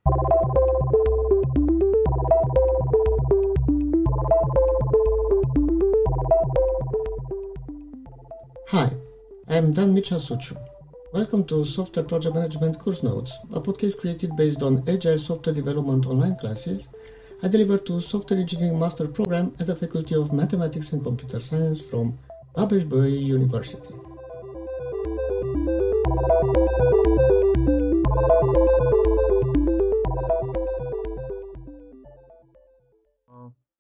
Hi, I'm Dan Michasuchu. Welcome to Software Project Management Course Notes, a podcast created based on Agile Software Development online classes I deliver to Software Engineering Master Program at the Faculty of Mathematics and Computer Science from Babeș-Bolyai University.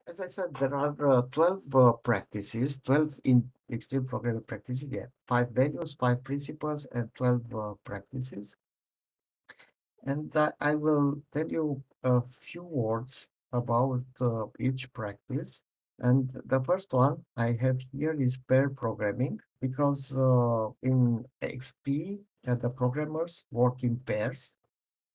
As I said, there are 12 practices, 12 in extreme programming practices. Yeah, 5 values, 5 principles, and 12 practices. And I will tell you a few words about each practice. And the first one I have here is pair programming, because in XP, the programmers work in pairs,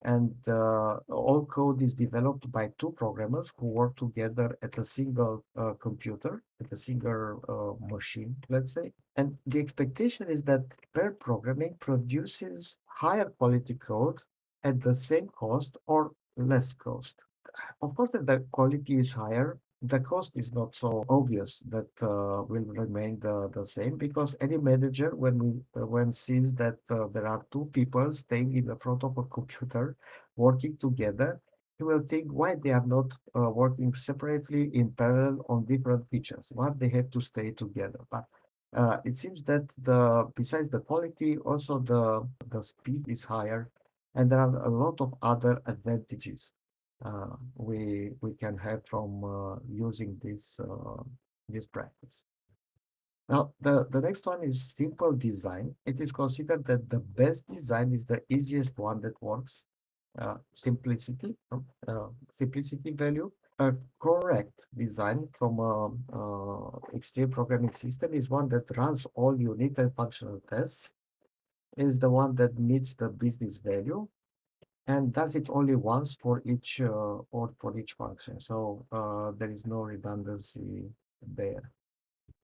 and all code is developed by two programmers who work together at a single computer, at a single machine, let's say. And the expectation is that pair programming produces higher quality code at the same cost or less cost. Of course, that the quality is higher, the cost is not so obvious that will remain the same, because any manager, when sees that there are two people staying in the front of a computer working together, he will think why they are not working separately in parallel on different features, why they have to stay together. But it seems that besides the quality, also the speed is higher, and there are a lot of other advantages we can have from using this practice. Now, the next one is simple design. It is considered that the best design is the easiest one that works. Simplicity, simplicity value. A correct design from a extreme programming system is one that runs all unit and functional tests, is the one that meets the business value, and does it only once for each function. So there is no redundancy there.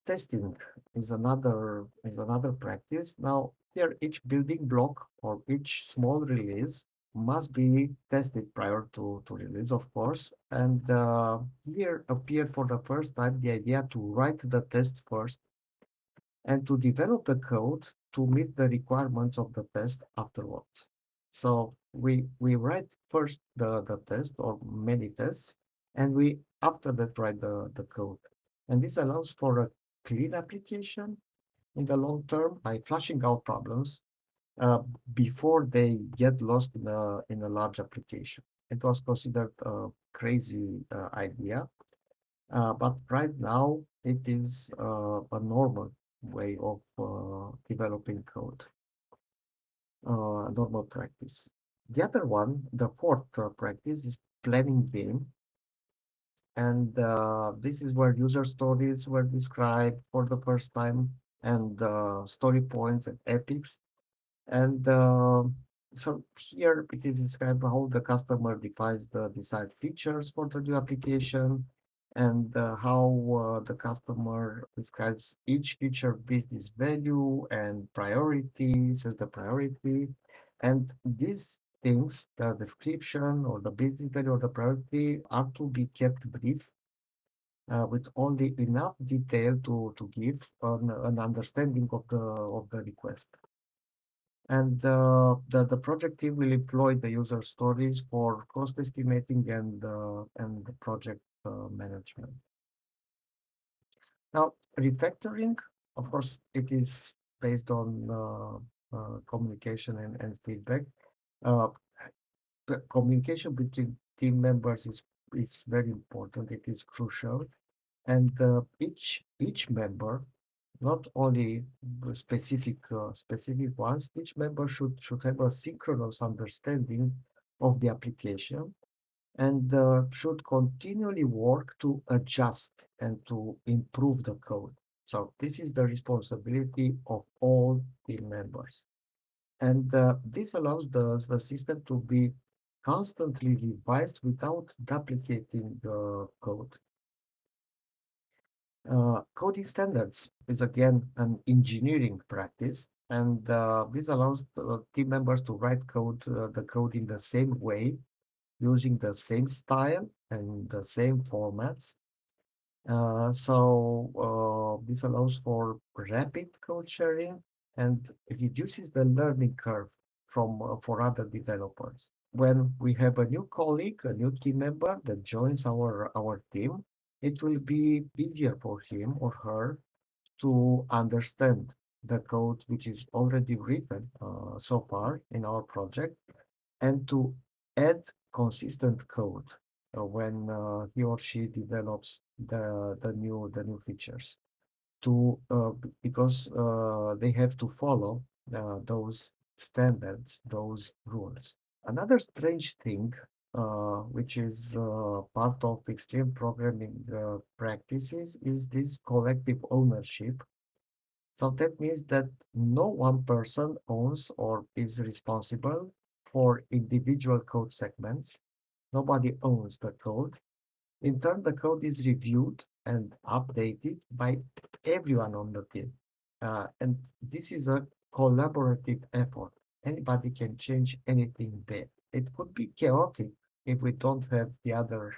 Testing is another practice. Now here, each building block or each small release must be tested prior to release, of course. And here appeared for the first time the idea to write the test first and to develop the code to meet the requirements of the test afterwards. So we write first the test or many tests, and we after that write the code. And this allows for a clean application in the long term by flushing out problems before they get lost in a large application. It was considered a crazy idea, but right now it is a normal way of developing code, normal practice. The other one, the fourth practice, is planning game. And this is where user stories were described for the first time, and story points and epics. And so here it is described how the customer defines the desired features for the new application, and how the customer describes each feature business value and priority, says the priority. And these things, the description or the business value or the priority, are to be kept brief, with only enough detail to give an understanding of the request. And the project team will employ the user stories for cost estimating and the project management. Now, refactoring, of course, it is based on communication and feedback. The communication between team members is very important. It is crucial, and each member, not only the specific ones, each member should have a synchronous understanding of the application, and should continually work to adjust and to improve the code. So this is the responsibility of all team members. And this allows the system to be constantly revised without duplicating the code. Coding standards is again an engineering practice, and this allows team members to write the code in the same way using the same style and the same formats. So this allows for rapid code sharing and reduces the learning curve from for other developers. When we have a new colleague, a new team member that joins our team, it will be easier for him or her to understand the code which is already written so far in our project and to add consistent code when he or she develops the new features because they have to follow those standards, those rules. Another strange thing, which is part of extreme programming practices, is this collective ownership. So that means that no one person owns or is responsible for individual code segments. Nobody owns the code. In turn, the code is reviewed and updated by everyone on the team. And this is a collaborative effort. Anybody can change anything there. It could be chaotic if we don't have the other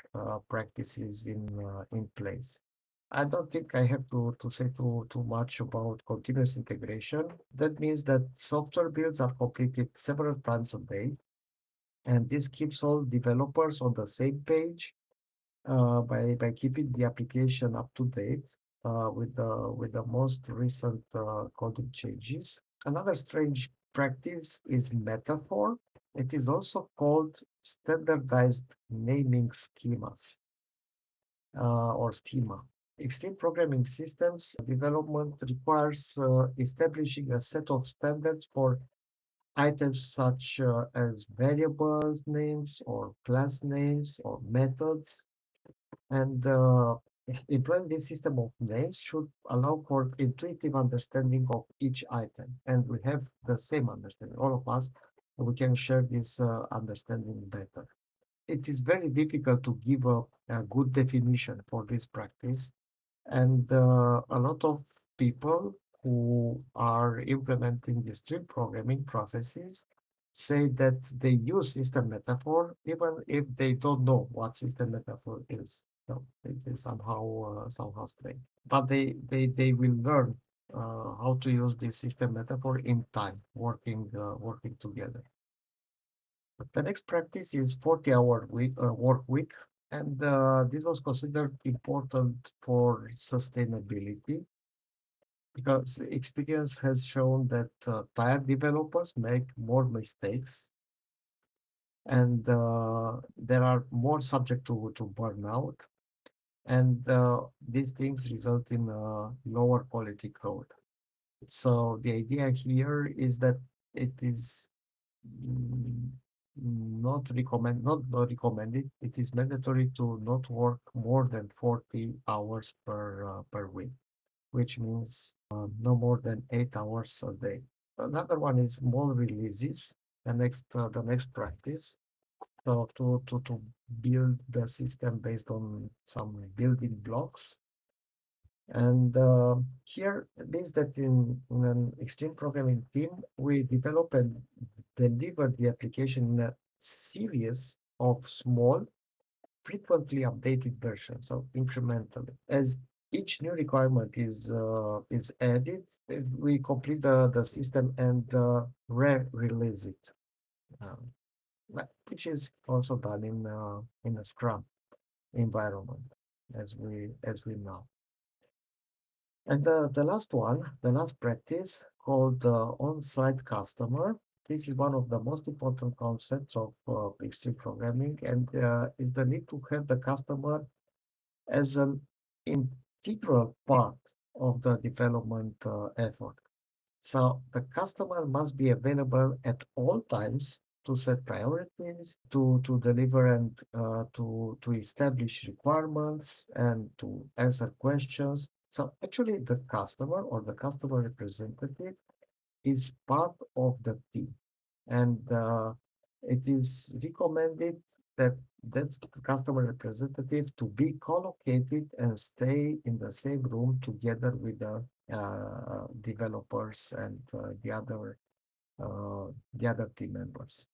practices in place. I don't think I have to say too much about continuous integration. That means that software builds are completed several times a day, and this keeps all developers on the same page by keeping the application up to date with the most recent coding changes. Another strange practice is metaphor. It is also called standardized naming schemas or schema. Extreme programming systems development requires establishing a set of standards for items such as variables names or class names or methods. And employing this system of names should allow for intuitive understanding of each item. And we have the same understanding. All of us, we can share this understanding better. It is very difficult to give a good definition for this practice. And a lot of people who are implementing the stream programming processes say that they use system metaphor even if they don't know what system metaphor is. So it is somehow strange. But they will learn how to use this system metaphor in time, working together. The next practice is 40-hour work week, and this was considered important for sustainability because experience has shown that tired developers make more mistakes and they are more subject to burnout, and these things result in lower quality code. So the idea here is that it is mm, not recommended. It is mandatory to not work more than 40 hours per week, which means no more than 8 hours a day. Another one is small releases. The next practice. So to build the system based on some building blocks. And here it means that in an extreme programming team, we develop and deliver the application in a series of small, frequently updated versions, so incrementally. As each new requirement is added, we complete the system and re-release it, um, which is also done in a Scrum environment, as we know. And the last one, the last practice called on-site customer. This is one of the most important concepts of extreme programming, and is the need to have the customer as an integral part of the development effort. So the customer must be available at all times to set priorities, to deliver and to establish requirements and to answer questions. So actually, the customer or the customer representative is part of the team, and it is recommended that that customer representative to be collocated and stay in the same room together with the developers and the other team members.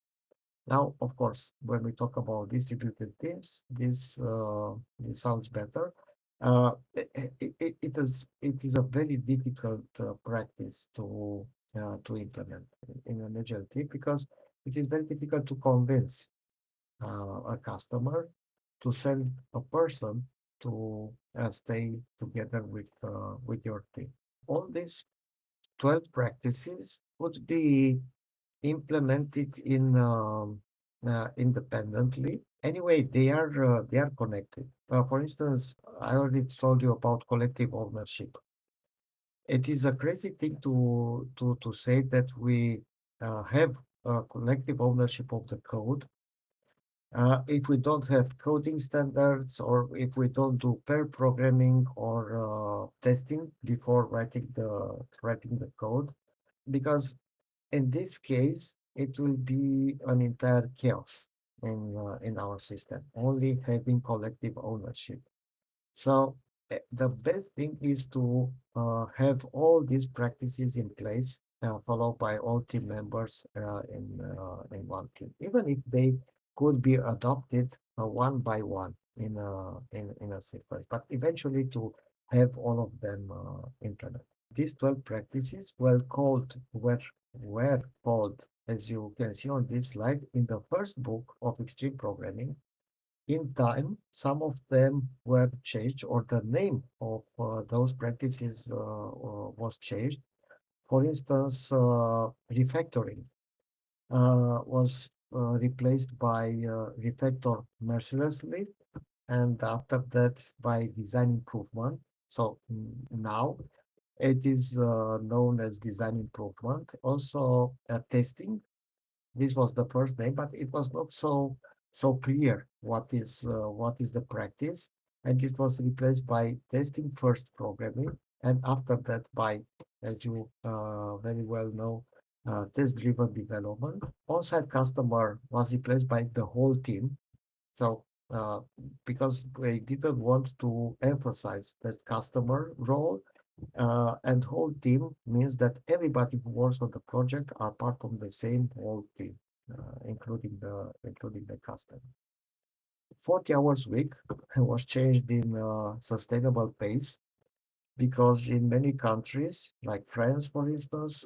Now, of course, when we talk about distributed teams, this sounds better. It is a very difficult practice to implement in an agile team because it is very difficult to convince a customer to send a person to stay together with your team. All these 12 practices would be implemented independently. Anyway, they are connected. For instance, I already told you about collective ownership. It is a crazy thing to say that we have collective ownership of the code if we don't have coding standards or if we don't do pair programming or testing before writing the code, because in this case, it will be an entire chaos in our system, only having collective ownership. So the best thing is to have all these practices in place, followed by all team members in one team, even if they could be adopted one by one in a sequence, but eventually to have all of them implemented. These 12 practices were called, as you can see on this slide, in the first book of extreme programming. In time, some of them were changed, or the name of those practices was changed. For instance, refactoring was replaced by refactor mercilessly, and after that by design improvement. So now it is known as design improvement. Also, testing, this was the first name, but it was not so clear what is the practice, and it was replaced by testing first programming, and after that by, as you very well know, test-driven development. On-site customer was replaced by the whole team. So because they didn't want to emphasize that customer role, and whole team means that everybody who works on the project are part of the same whole team, including the customer. 40 hours week was changed in sustainable pace because in many countries, like France, for instance,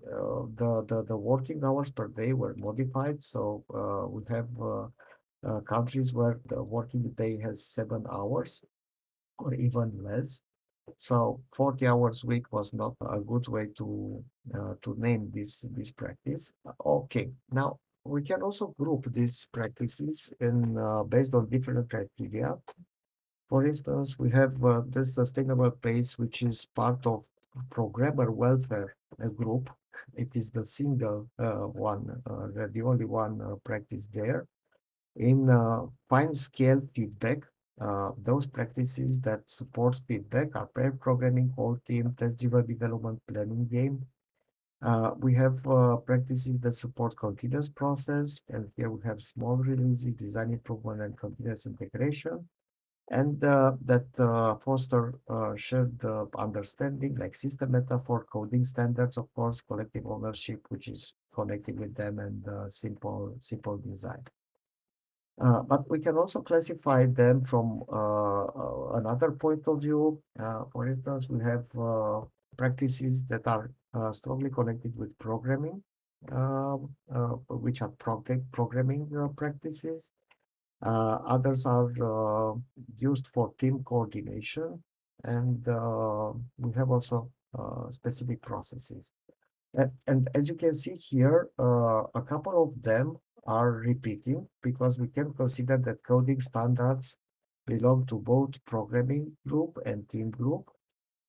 the working hours per day were modified. So we have countries where the working day has 7 hours or even less. So 40 hours week was not a good way to name this practice. Okay, now we can also group these practices in based on different criteria. For instance, we have the sustainable pace, which is part of programmer welfare group. It is the single one, the only one practice there. In fine scale feedback, those practices that support feedback are pair programming, whole team, test-driven development, planning game. We have practices that support continuous process, and here we have small releases, design improvement, and continuous integration, and that foster shared understanding, like system metaphor, coding standards, of course, collective ownership, which is connected with them, and simple design. But we can also classify them from another point of view. For instance, we have practices that are strongly connected with programming, which are programming practices. Others are used for team coordination, and we have also specific processes. And as you can see here, a couple of them are repeating because we can consider that coding standards belong to both programming group and team group.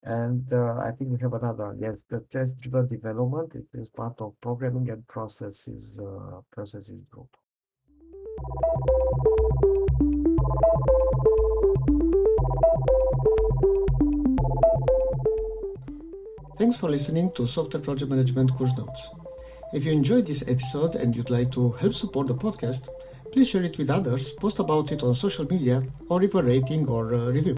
And I think we have another one. Yes, the test-driven development, it is part of programming and processes group. Thanks for listening to Software Project Management Course Notes. If you enjoyed this episode and you'd like to help support the podcast, please share it with others, post about it on social media, or leave a rating or a review.